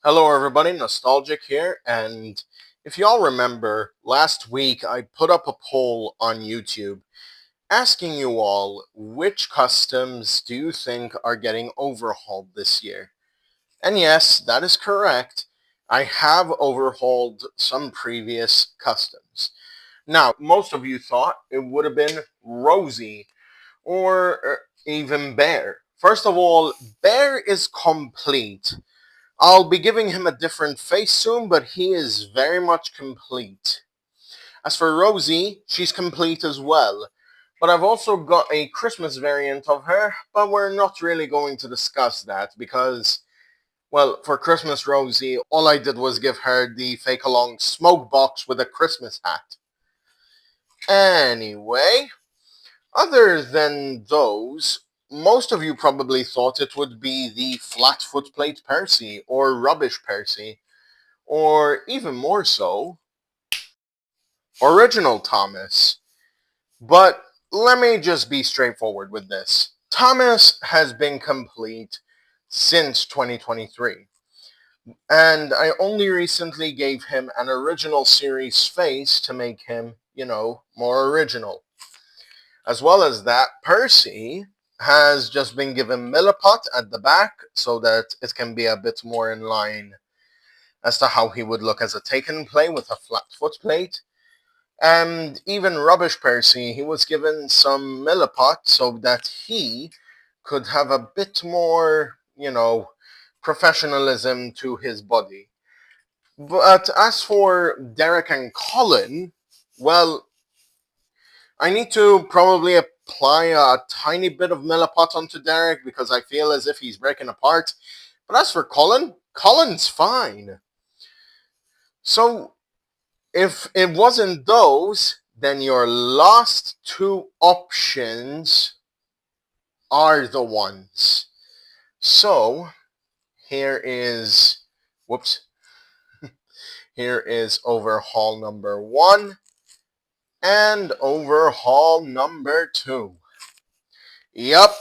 Hello, everybody. Nostalgic here. And if y'all remember, last week I put up a poll on YouTube asking you all which customs do you think are getting overhauled this year? And yes, that is correct. I have overhauled some previous customs. Now, most of you thought it would have been Rosie or even Bear. First of all, Bear is complete. I'll be giving him a different face soon, but he is very much complete. As for Rosie, she's complete as well. But I've also got a Christmas variant of her, but we're not really going to discuss that because, well, for Christmas Rosie, all I did was give her the fake along smoke box with a Christmas hat. Anyway, other than those, most of you probably thought it would be the flat footplate Percy or rubbish Percy, or even more so, original Thomas. But let me just be straightforward with this. Thomas has been complete since 2023. And I only recently gave him an original series face to make him, more original. As well as that, Percy has just been given Milliput at the back so that it can be a bit more in line as to how he would look as a taken play with a flat foot plate. And even Rubbish Percy, he was given some Milliput so that he could have a bit more, professionalism to his body. But as for Derek and Colin, well, I need to probably apply a tiny bit of Milliput onto Derek because I feel as if he's breaking apart. But as for Colin, Colin's fine. So if it wasn't those, then your last two options are the ones. So here is, whoops, here is overhaul number 1 and overhaul number 2. Yup,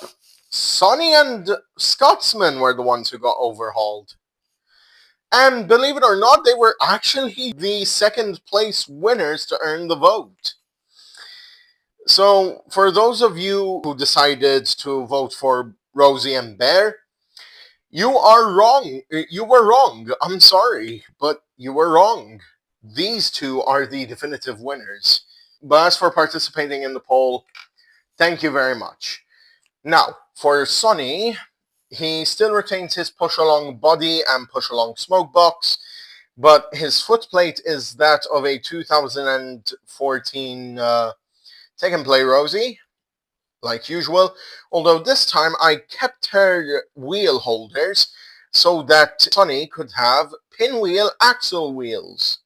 Sonny and Scotsman were the ones who got overhauled. And believe it or not, they were actually the second place winners to earn the vote. So, for those of you who decided to vote for Rosie and Bear, you are wrong. You were wrong. I'm sorry, but you were wrong. These two are the definitive winners. But as for participating in the poll, thank you very much. Now, for Sonny, he still retains his push-along body and push-along smoke box, but his footplate is that of a 2014 Take and Play Rosie, like usual, although this time I kept her wheel holders so that Sonny could have pinwheel axle wheels.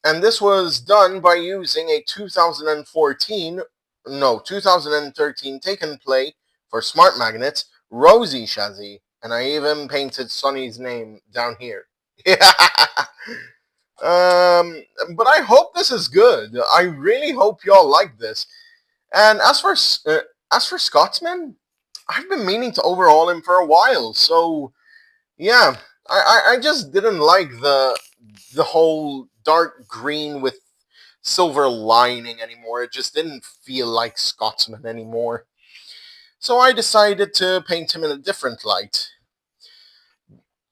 And this was done by using a 2013 Take and Play for Smart Magnets Rosie chassis. And I even painted Sonny's name down here. But I hope this is good. I really hope y'all like this. And as for Scotsman, I've been meaning to overhaul him for a while. So yeah, I just didn't like the whole dark green with silver lining anymore. It just didn't feel like Scotsman anymore. So I decided to paint him in a different light.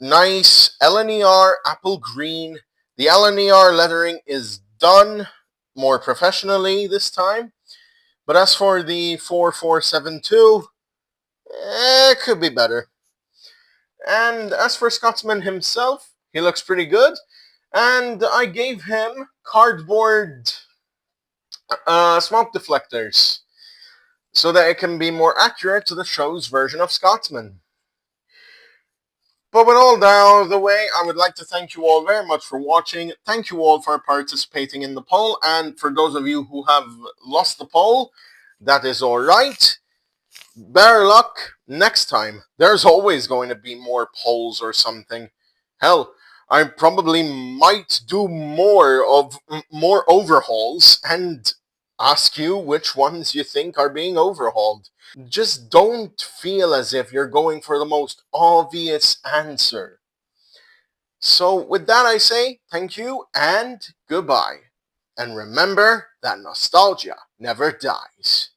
Nice LNER apple green. The LNER lettering is done more professionally this time. But as for the 4472, it could be better. And as for Scotsman himself, he looks pretty good. And I gave him cardboard smoke deflectors so that it can be more accurate to the show's version of Scotsman. But with all that out of the way, I would like to thank you all very much for watching. Thank you all for participating in the poll. And for those of you who have lost the poll, that is alright. Better luck next time. There's always going to be more polls or something. Hell, I probably might do more overhauls and ask you which ones you think are being overhauled. Just don't feel as if you're going for the most obvious answer. So with that I say thank you and goodbye. And remember that nostalgia never dies.